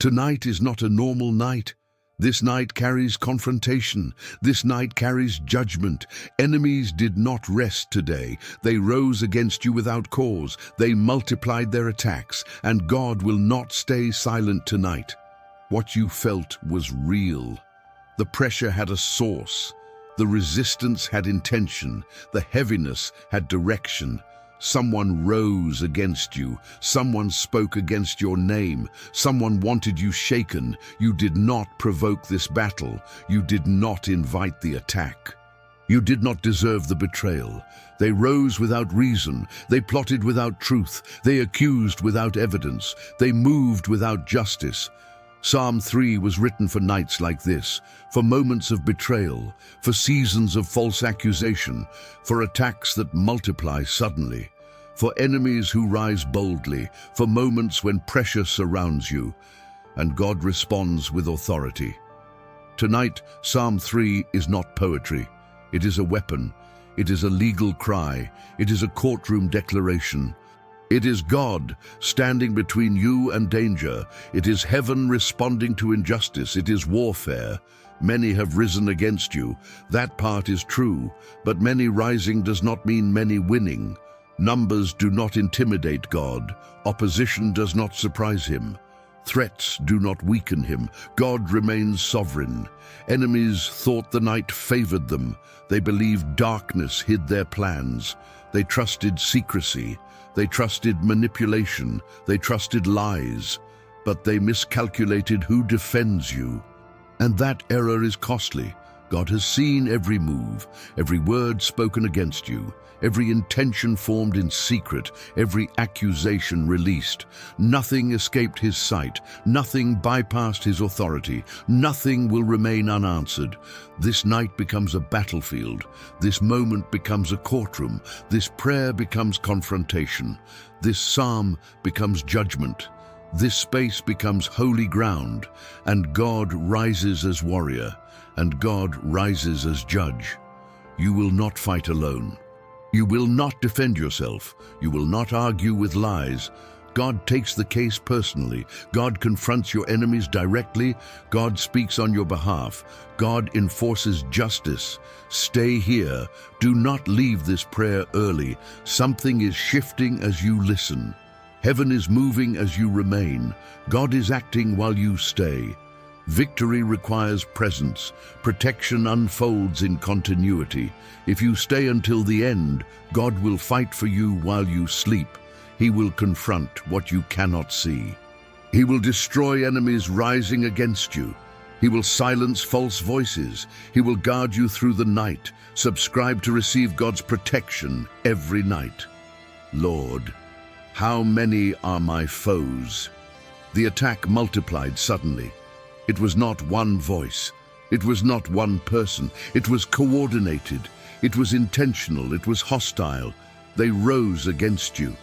Tonight is not a normal night. This night carries confrontation. This night carries judgment. Enemies did not rest today. They rose against you without cause. They multiplied their attacks, and God will not stay silent tonight. What you felt was real. The pressure had a source. The resistance had intention. The heaviness had direction. Someone rose against you. Someone spoke against your name. Someone wanted you shaken. You did not provoke this battle. You did not invite the attack. You did not deserve the betrayal. They rose without reason. They plotted without truth. They accused without evidence. They moved without justice. Psalm 3 was written for nights like this, for moments of betrayal, for seasons of false accusation, for attacks that multiply suddenly, for enemies who rise boldly, for moments when pressure surrounds you, and God responds with authority. Tonight, Psalm 3 is not poetry. It is a weapon. It is a legal cry. It is a courtroom declaration. It is God standing between you and danger. It is heaven responding to injustice. It is warfare. Many have risen against you. That part is true, but many rising does not mean many winning. Numbers do not intimidate God. Opposition does not surprise him. Threats do not weaken him. God remains sovereign. Enemies thought the night favored them. They believed darkness hid their plans. They trusted secrecy. They trusted manipulation. They trusted lies. But they miscalculated who defends you. And that error is costly. God has seen every move, every word spoken against you, every intention formed in secret, every accusation released. Nothing escaped his sight. Nothing bypassed his authority. Nothing will remain unanswered. This night becomes a battlefield. This moment becomes a courtroom. This prayer becomes confrontation. This psalm becomes judgment. This space becomes holy ground, and God rises as warrior, and God rises as judge. You will not fight alone. You will not defend yourself. You will not argue with lies. God takes the case personally. God confronts your enemies directly. God speaks on your behalf. God enforces justice. Stay here. Do not leave this prayer early. Something is shifting as you listen. Heaven is moving as you remain. God is acting while you stay. Victory requires presence. Protection unfolds in continuity. If you stay until the end, God will fight for you while you sleep. He will confront what you cannot see. He will destroy enemies rising against you. He will silence false voices. He will guard you through the night. Subscribe to receive God's protection every night. Lord, how many are my foes? The attack multiplied suddenly. It was not one voice. It was not one person. It was coordinated. It was intentional. It was hostile. They rose against you.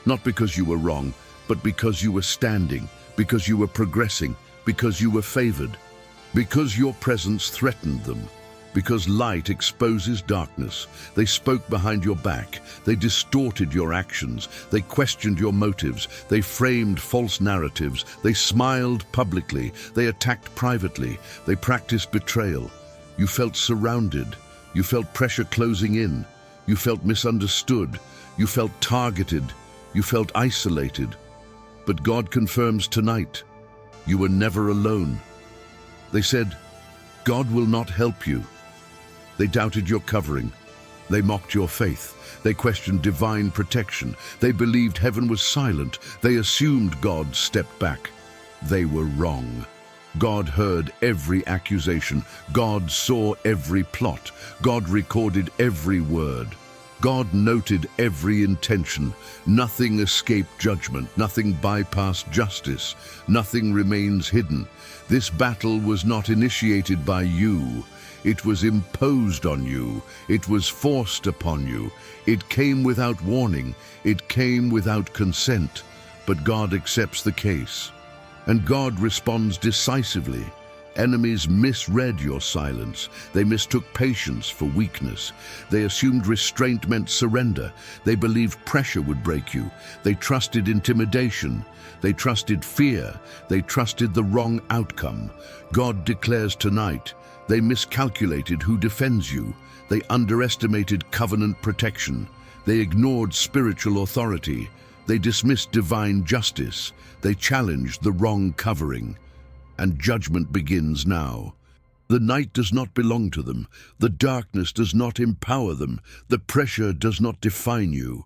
Not because you were wrong, but because you were standing, because you were progressing, because you were favored, because your presence threatened them. Because light exposes darkness. They spoke behind your back. They distorted your actions. They questioned your motives. They framed false narratives. They smiled publicly. They attacked privately. They practiced betrayal. You felt surrounded. You felt pressure closing in. You felt misunderstood. You felt targeted. You felt isolated. But God confirms tonight, you were never alone. They said, God will not help you. They doubted your covering. They mocked your faith. They questioned divine protection. They believed heaven was silent. They assumed God stepped back. They were wrong. God heard every accusation. God saw every plot. God recorded every word. God noted every intention. Nothing escaped judgment. Nothing bypassed justice. Nothing remains hidden. This battle was not initiated by you. It was imposed on you. It was forced upon you. It came without warning. It came without consent. But God accepts the case. And God responds decisively. Enemies misread your silence. They mistook patience for weakness. They assumed restraint meant surrender. They believed pressure would break you. They trusted intimidation. They trusted fear. They trusted the wrong outcome. God declares tonight, they miscalculated who defends you. They underestimated covenant protection. They ignored spiritual authority. They dismissed divine justice. They challenged the wrong covering. And judgment begins now. The night does not belong to them. The darkness does not empower them. The pressure does not define you.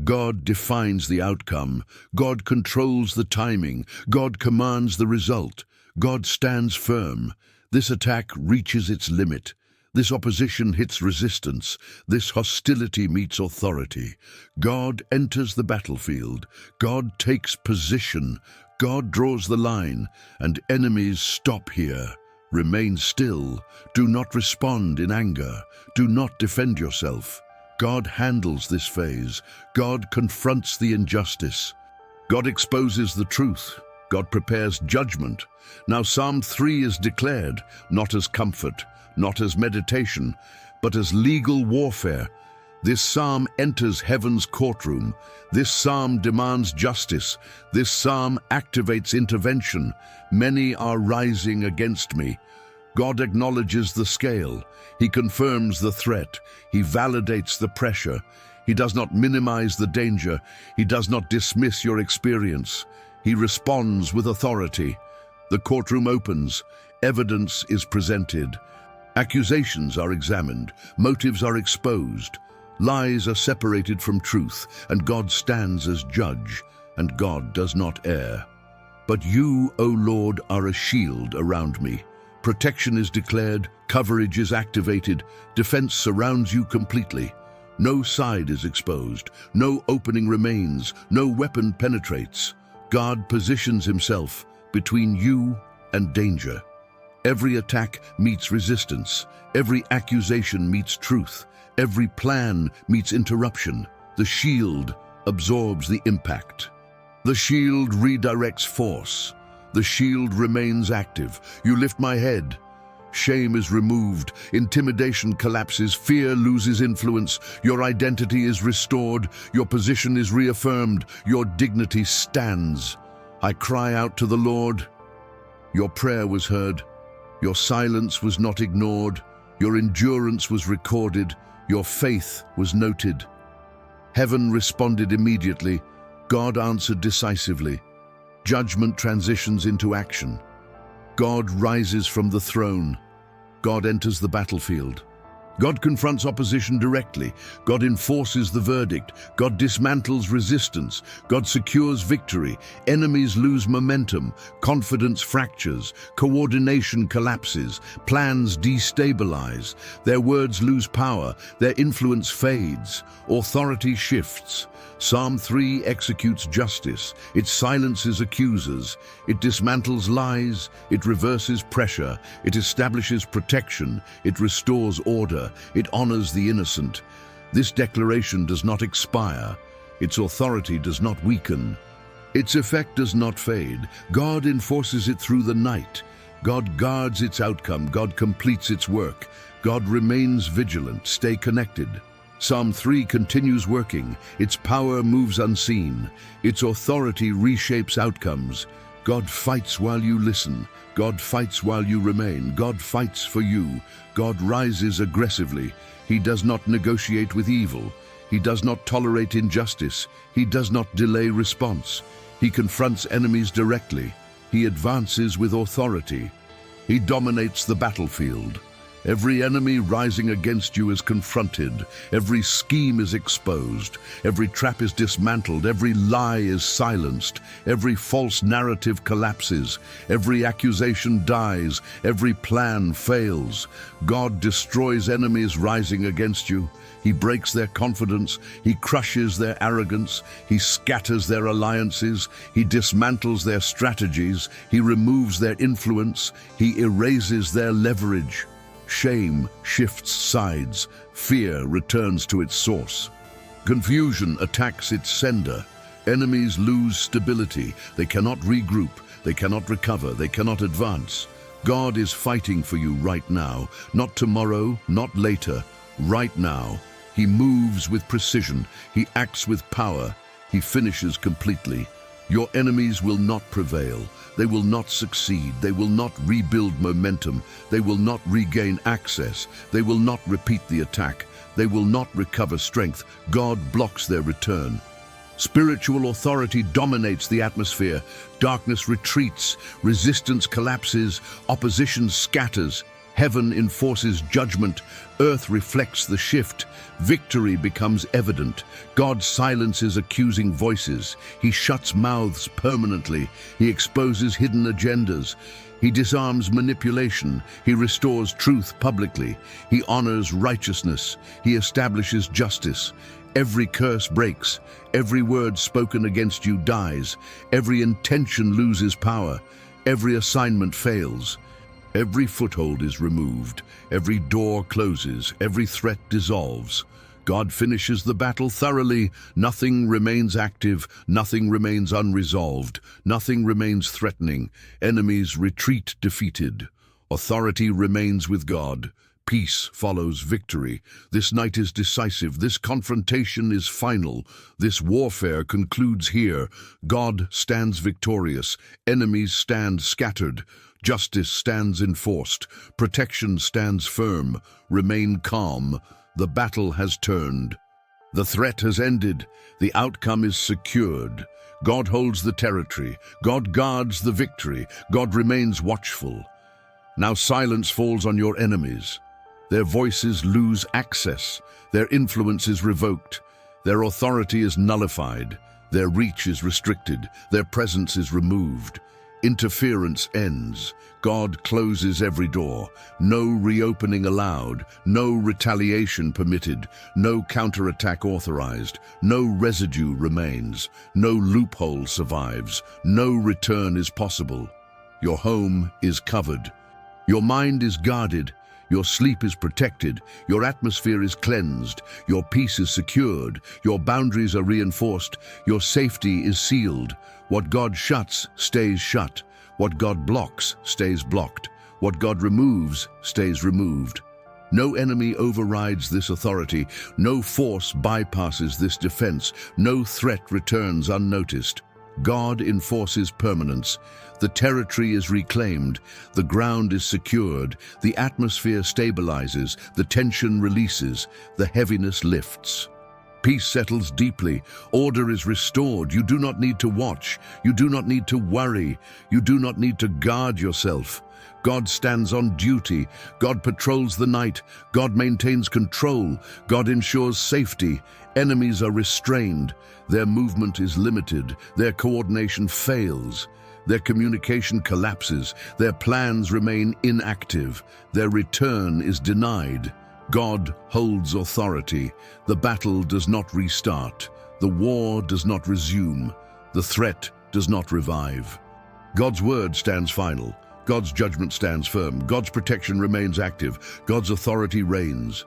God defines the outcome. God controls the timing. God commands the result. God stands firm. This attack reaches its limit. This opposition hits resistance. This hostility meets authority. God enters the battlefield. God takes position. God draws the line, and enemies stop here. Remain still. Do not respond in anger. Do not defend yourself. God handles this phase. God confronts the injustice. God exposes the truth. God prepares judgment. Now Psalm 3 is declared, not as comfort, not as meditation, but as legal warfare. This psalm enters heaven's courtroom. This psalm demands justice. This psalm activates intervention. Many are rising against me. God acknowledges the scale. He confirms the threat. He validates the pressure. He does not minimize the danger. He does not dismiss your experience. He responds with authority. The courtroom opens. Evidence is presented. Accusations are examined. Motives are exposed. Lies are separated from truth, and God stands as judge, and God does not err. But you, O Lord, are a shield around me. Protection is declared, coverage is activated, defense surrounds you completely. No side is exposed, no opening remains, no weapon penetrates. God positions himself between you and danger. Every attack meets resistance. Every accusation meets truth. Every plan meets interruption. The shield absorbs the impact. The shield redirects force. The shield remains active. You lift my head. Shame is removed. Intimidation collapses. Fear loses influence. Your identity is restored. Your position is reaffirmed. Your dignity stands. I cry out to the Lord. Your prayer was heard. Your silence was not ignored. Your endurance was recorded. Your faith was noted. Heaven responded immediately. God answered decisively. Judgment transitions into action. God rises from the throne. God enters the battlefield. God confronts opposition directly. God enforces the verdict. God dismantles resistance. God secures victory. Enemies lose momentum. Confidence fractures. Coordination collapses. Plans destabilize. Their words lose power. Their influence fades. Authority shifts. Psalm 3 executes justice. It silences accusers. It dismantles lies. It reverses pressure. It establishes protection. It restores order. It honors the innocent. This declaration does not expire. Its authority does not weaken. Its effect does not fade. God enforces it through the night. God guards its outcome. God completes its work. God remains vigilant. Stay connected. Psalm 3 continues working. Its power moves unseen. Its authority reshapes outcomes. God fights while you listen. God fights while you remain. God fights for you. God rises aggressively. He does not negotiate with evil. He does not tolerate injustice. He does not delay response. He confronts enemies directly. He advances with authority. He dominates the battlefield. Every enemy rising against you is confronted. Every scheme is exposed. Every trap is dismantled. Every lie is silenced. Every false narrative collapses. Every accusation dies. Every plan fails. God destroys enemies rising against you. He breaks their confidence. He crushes their arrogance. He scatters their alliances. He dismantles their strategies. He removes their influence. He erases their leverage. Shame shifts sides. Fear returns to its source. Confusion attacks its sender. Enemies lose stability. They cannot regroup. They cannot recover. They cannot advance. God is fighting for you right now, not tomorrow, not later, right now. He moves with precision, he acts with power, he finishes completely. Your enemies will not prevail. They will not succeed. They will not rebuild momentum. They will not regain access. They will not repeat the attack. They will not recover strength. God blocks their return. Spiritual authority dominates the atmosphere. Darkness retreats. Resistance collapses. Opposition scatters. Heaven enforces judgment. Earth reflects the shift. Victory becomes evident. God silences accusing voices. He shuts mouths permanently. He exposes hidden agendas. He disarms manipulation. He restores truth publicly. He honors righteousness. He establishes justice. Every curse breaks. Every word spoken against you dies. Every intention loses power. Every assignment fails. Every foothold is removed, every door closes, every threat dissolves. God finishes the battle thoroughly. Nothing remains active, nothing remains unresolved, nothing remains threatening. Enemies retreat defeated. Authority remains with God. Peace follows victory. This night is decisive. This confrontation is final. This warfare concludes here. God stands victorious. Enemies stand scattered. Justice stands enforced. Protection stands firm. Remain calm. The battle has turned. The threat has ended. The outcome is secured. God holds the territory. God guards the victory. God remains watchful. Now silence falls on your enemies. Their voices lose access. Their influence is revoked. Their authority is nullified. Their reach is restricted. Their presence is removed. Interference ends. God closes every door. No reopening allowed. No retaliation permitted. No counterattack authorized. No residue remains. No loophole survives. No return is possible. Your home is covered. Your mind is guarded. Your sleep is protected. Your atmosphere is cleansed. Your peace is secured. Your boundaries are reinforced. Your safety is sealed. What God shuts stays shut. What God blocks stays blocked. What God removes stays removed. No enemy overrides this authority. No force bypasses this defense. No threat returns unnoticed. God enforces permanence. The territory is reclaimed. The ground is secured. The atmosphere stabilizes. The tension releases. The heaviness lifts. Peace settles deeply. Order is restored. You do not need to watch. You do not need to worry. You do not need to guard yourself. God stands on duty. God patrols the night. God maintains control. God ensures safety. Enemies are restrained. Their movement is limited. Their coordination fails. Their communication collapses. Their plans remain inactive. Their return is denied. God holds authority. The battle does not restart. The war does not resume. The threat does not revive. God's word stands final. God's judgment stands firm. God's protection remains active. God's authority reigns.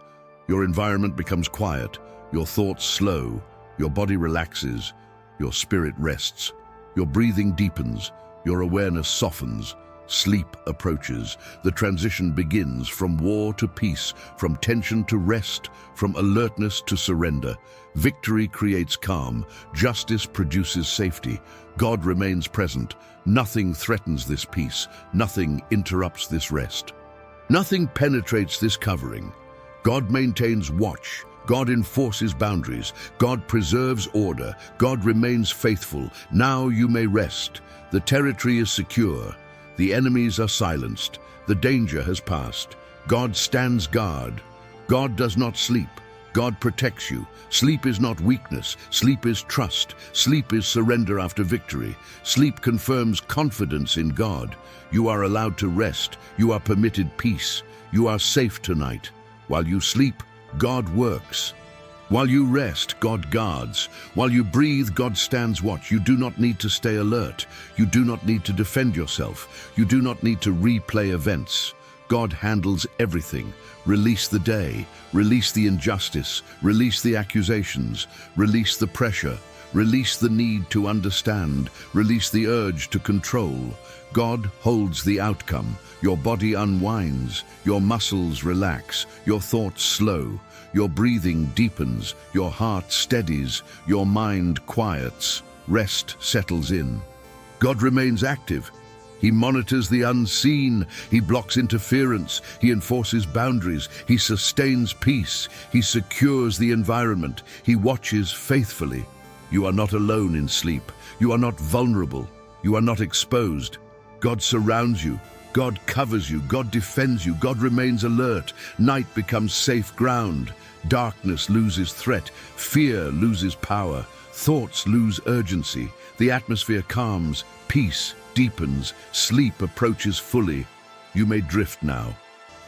Your environment becomes quiet. Your thoughts slow. Your body relaxes. Your spirit rests. Your breathing deepens. Your awareness softens. Sleep approaches. The transition begins from war to peace, from tension to rest, from alertness to surrender. Victory creates calm. Justice produces safety. God remains present. Nothing threatens this peace. Nothing interrupts this rest. Nothing penetrates this covering. God maintains watch. God enforces boundaries. God preserves order. God remains faithful. Now you may rest. The territory is secure. The enemies are silenced. The danger has passed. God stands guard. God does not sleep. God protects you. Sleep is not weakness. Sleep is trust. Sleep is surrender after victory. Sleep confirms confidence in God. You are allowed to rest. You are permitted peace. You are safe tonight. While you sleep, God works. While you rest, God guards. While you breathe, God stands watch. You do not need to stay alert. You do not need to defend yourself. You do not need to replay events. God handles everything. Release the day. Release the injustice. Release the accusations. Release the pressure. Release the need to understand. Release the urge to control. God holds the outcome. Your body unwinds, your muscles relax, your thoughts slow, your breathing deepens, your heart steadies, your mind quiets, rest settles in. God remains active. He monitors the unseen, he blocks interference, he enforces boundaries, he sustains peace, he secures the environment, he watches faithfully. You are not alone in sleep. You are not vulnerable. You are not exposed. God surrounds you. God covers you. God defends you. God remains alert. Night becomes safe ground. Darkness loses threat. Fear loses power. Thoughts lose urgency. The atmosphere calms. Peace deepens. Sleep approaches fully. You may drift now.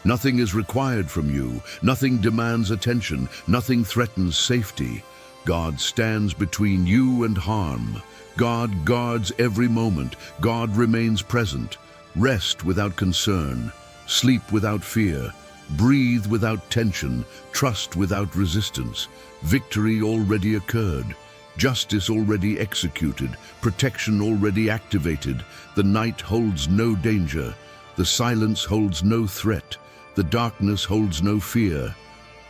Nothing is required from you. Nothing demands attention. Nothing threatens safety. God stands between you and harm. God guards every moment. God remains present. Rest without concern. Sleep without fear. Breathe without tension. Trust without resistance. Victory already occurred. Justice already executed. Protection already activated. The night holds no danger. The silence holds no threat. The darkness holds no fear.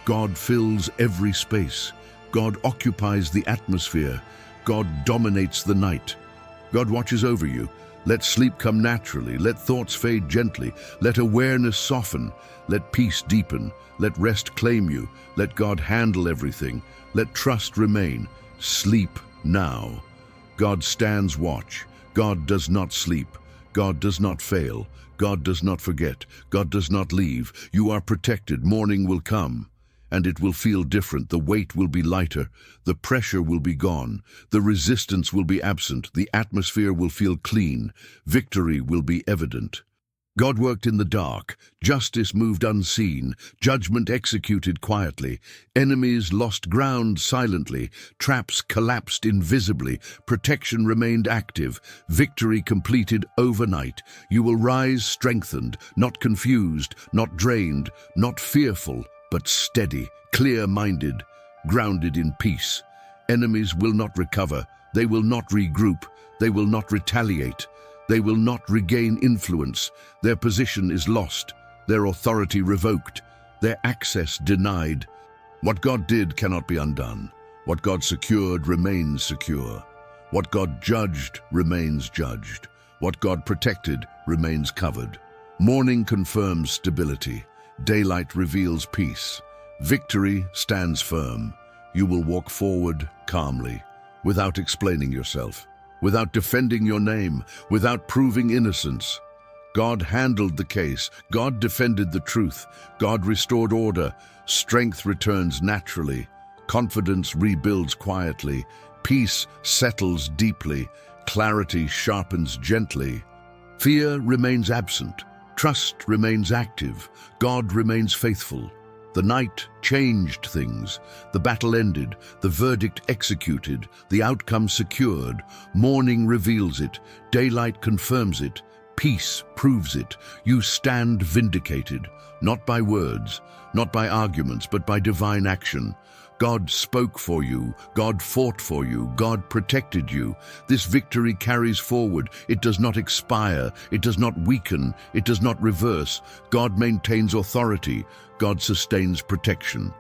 God fills every space. God occupies the atmosphere. God dominates the night. God watches over you. Let sleep come naturally. Let thoughts fade gently. Let awareness soften. Let peace deepen. Let rest claim you. Let God handle everything. Let trust remain. Sleep now. God stands watch. God does not sleep. God does not fail. God does not forget. God does not leave. You are protected. Morning will come. And it will feel different. The weight will be lighter. The pressure will be gone. The resistance will be absent. The atmosphere will feel clean. Victory will be evident. God worked in the dark. Justice moved unseen. Judgment executed quietly. Enemies lost ground silently. Traps collapsed invisibly. Protection remained active. Victory completed overnight. You will rise strengthened, not confused, not drained, not fearful, but steady, clear-minded, grounded in peace. Enemies will not recover. They will not regroup. They will not retaliate. They will not regain influence. Their position is lost. Their authority revoked. Their access denied. What God did cannot be undone. What God secured remains secure. What God judged remains judged. What God protected remains covered. Morning confirms stability. Daylight reveals peace. Victory stands firm. You will walk forward calmly, without explaining yourself, without defending your name, without proving innocence. God handled the case. God defended the truth. God restored order. Strength returns naturally. Confidence rebuilds quietly. Peace settles deeply. Clarity sharpens gently. Fear remains absent. Trust remains active. God remains faithful. The night changed things. The battle ended. The verdict executed. The outcome secured. Morning reveals it. Daylight confirms it. Peace proves it. You stand vindicated, not by words, not by arguments, but by divine action. God spoke for you. God fought for you. God protected you. This victory carries forward. It does not expire. It does not weaken. It does not reverse. God maintains authority. God sustains protection.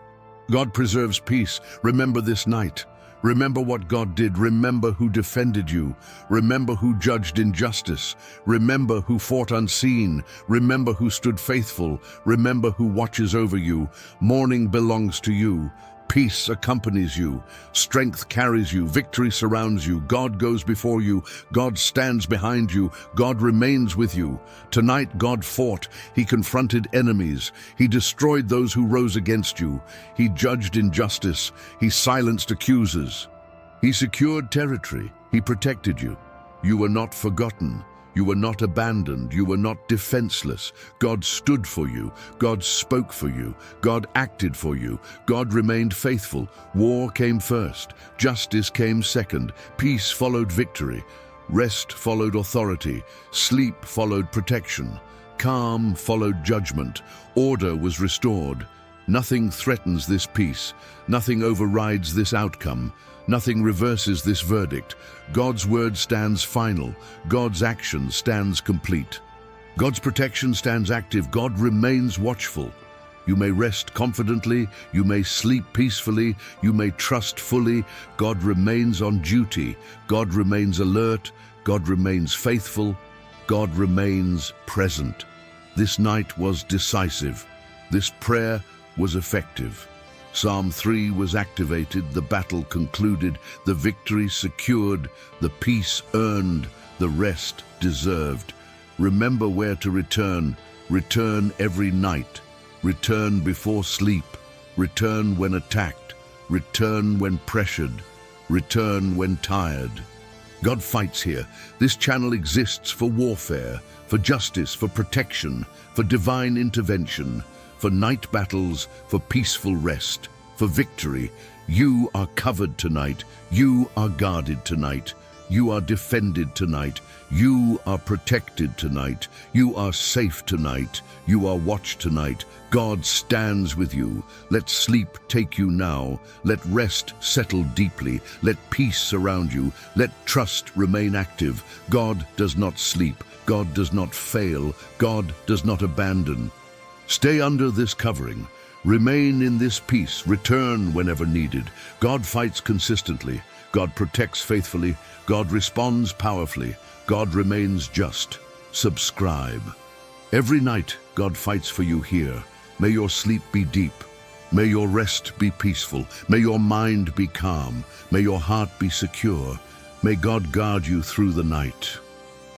God preserves peace. Remember this night. Remember what God did. Remember who defended you. Remember who judged injustice. Remember who fought unseen. Remember who stood faithful. Remember who watches over you. Morning belongs to you. Peace accompanies you. Strength carries you. Victory surrounds you. God goes before you. God stands behind you. God remains with you. Tonight God fought. He confronted enemies. He destroyed those who rose against you. He judged injustice. He silenced accusers. He secured territory. He protected you. You were not forgotten. You were not abandoned. You were not defenseless. God stood for you. God spoke for you. God acted for you. God remained faithful. War came first. Justice came second. Peace followed victory. Rest followed authority. Sleep followed protection. Calm followed judgment. Order was restored. Nothing threatens this peace. Nothing overrides this outcome. Nothing reverses this verdict. God's word stands final. God's action stands complete. God's protection stands active. God remains watchful. You may rest confidently, you may sleep peacefully, you may trust fully. God remains on duty. God remains alert. God remains faithful. God remains present. This night was decisive. This prayer was effective. Psalm 3 was activated, the battle concluded, the victory secured, the peace earned, the rest deserved. Remember where to return. Return every night. Return before sleep. Return when attacked. Return when pressured. Return when tired. God fights here. This channel exists for warfare, for justice, for protection, for divine intervention, for night battles, for peaceful rest, for victory. You are covered tonight. You are guarded tonight. You are defended tonight. You are protected tonight. You are safe tonight. You are watched tonight. God stands with you. Let sleep take you now. Let rest settle deeply. Let peace surround you. Let trust remain active. God does not sleep. God does not fail. God does not abandon. Stay under this covering. Remain in this peace. Return whenever needed. God fights consistently. God protects faithfully. God responds powerfully. God remains just. Subscribe. Every night, God fights for you here. May your sleep be deep. May your rest be peaceful. May your mind be calm. May your heart be secure. May God guard you through the night.